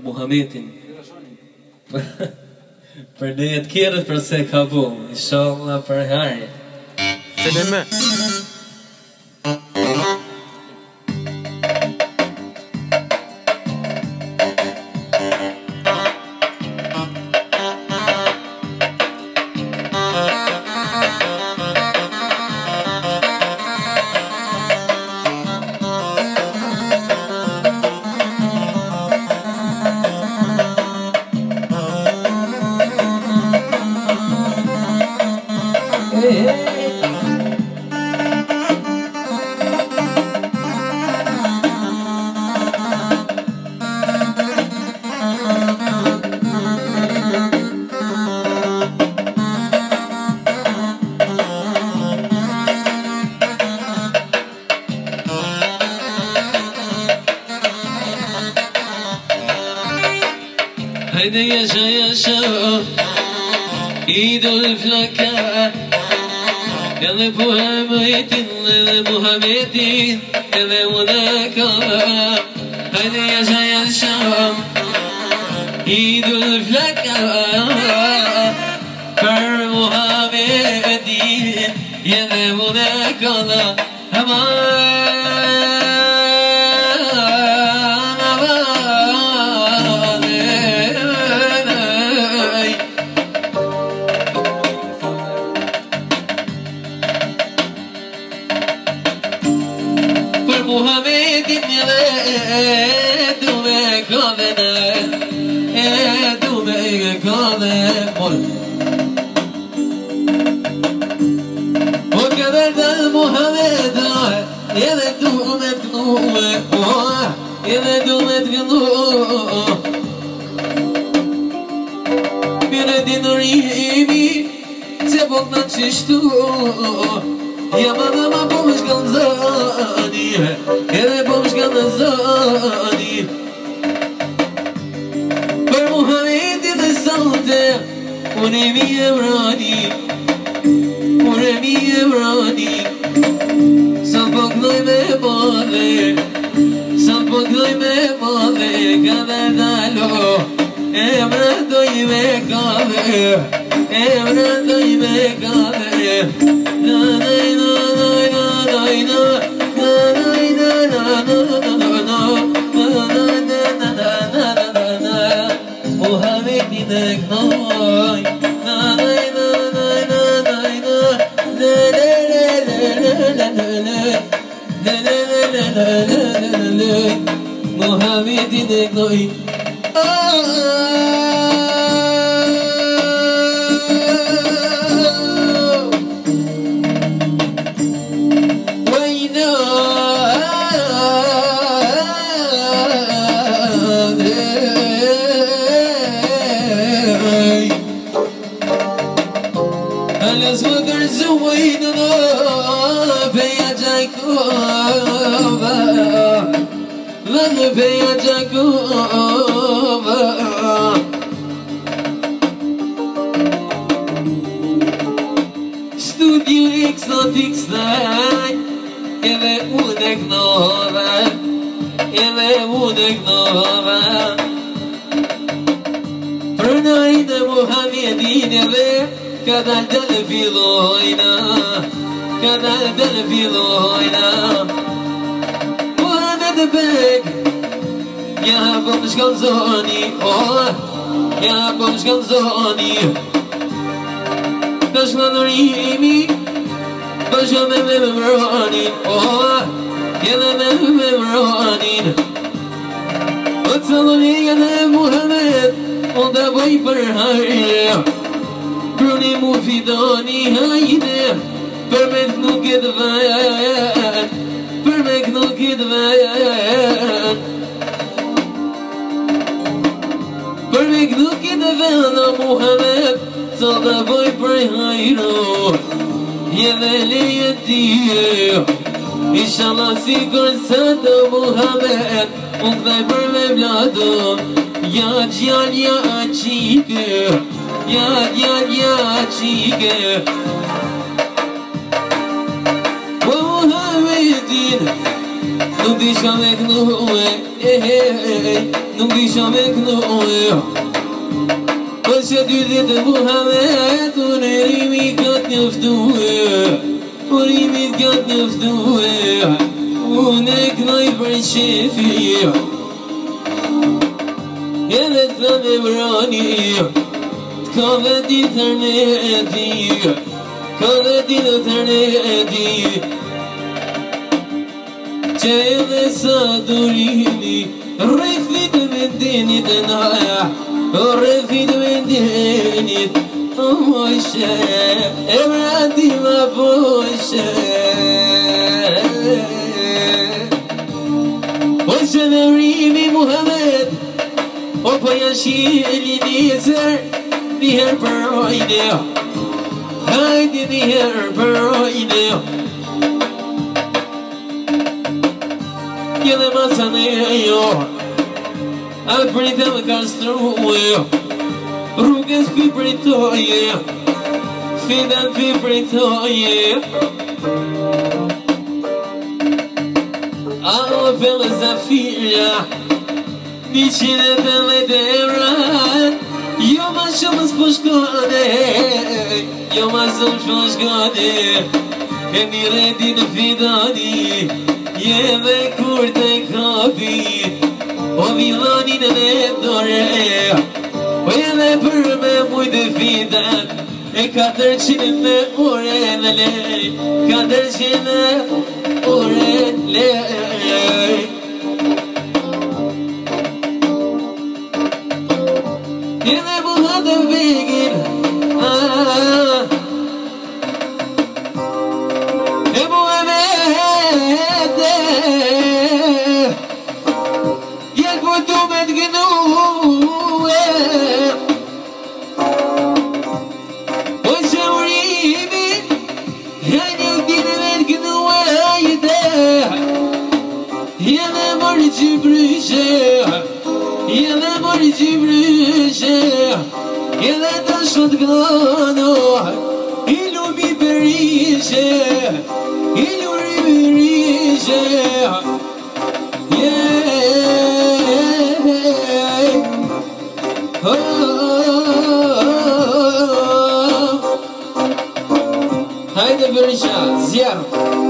Muhamedin. Për ne të kjerët për se ka bu, inshallah për harje. Seleme. Haydi yaşa yaşa İdol flaka Yalla Muhammedin Yalla Muhammedin Yalla Munaka Haydi yaşa yaşa İdol flaka Për Muhammedin Yalla Munaka Muhammedin dume kavene mol O kadar da Muhammed dume Bire dinurimi Se boknan çiştu Yaman ama bulmuş ganzani Yine bulmuş ganzani Për Muhammedin e salte Unemi emrani Unemi emrani Sa pokloj me bale Sa pokloj me bale Kadar dalo Emrandoj me kave Emrandoj me kave Muhammedin eknoy Muhammedin eknoy Al-Azwadar Zuwaynana Beya Jacoba Lana Beya Jacoba Studio Exotic Style Ele unek nova Ele unek nova Pranayna Muhammedin ele Kadar del filojna Kadar del filojna Muhammed Beg Ja bomsh ganzoni Ja bomsh ganzoni Dashmanurimi Basha me memrani Yine me memrani Otsaloni yine Muhammed Onda boy për harje Bruni mu fidoni hajde Për me kënu këtë ven Për me kënu këtë ven Për me kënu këtë ven O Muhammed Sa da boj për hajro Jeve leje tije Inshallah si kërsa të Muhammed Unë këtaj për me vlado Ja gjall ja qike Ja qike Muhammedin Nuk disha me knue, nuk disha me knue. Po që 20 Muhammed, unë rimi këtë njoftue, rimi këtë njoftue, unë e knoj për shefi, edhe të me brani, t'ka veti tërneti, ka veti dhe tërneti, që edhe sa durimi, rrefit me denit e naja, rrefit me denit, o mojshë, e vrati ma poshë. O që dhe vrimi Muhammed, o po jashili njëzër, njëherë për ojnë, hajdi njëherë për ojnë. Jene masan e jo, a prita më kastruë, rrugës pi pritoje, fidan pi pritoje. A o pele zafira, 180 euro, jo ma shumë s'po shkone, jo ma shumë s'po shkone, e një redi në fidani, jeve kur të kapi, o villanin e dore, o jeve për me mujtë fidan, e 400 ore në lej, 400 ore lej. Jeve buha të vegin, e buha vete, jel po du me t'gënue, o që urimi, e një dine me t'gënue ajde, jene mërë që bryshe, jene mërë që bryshe, jene të shot gëno, i lubi berishe, i lubi berishe, Hajde berisha, zjarë.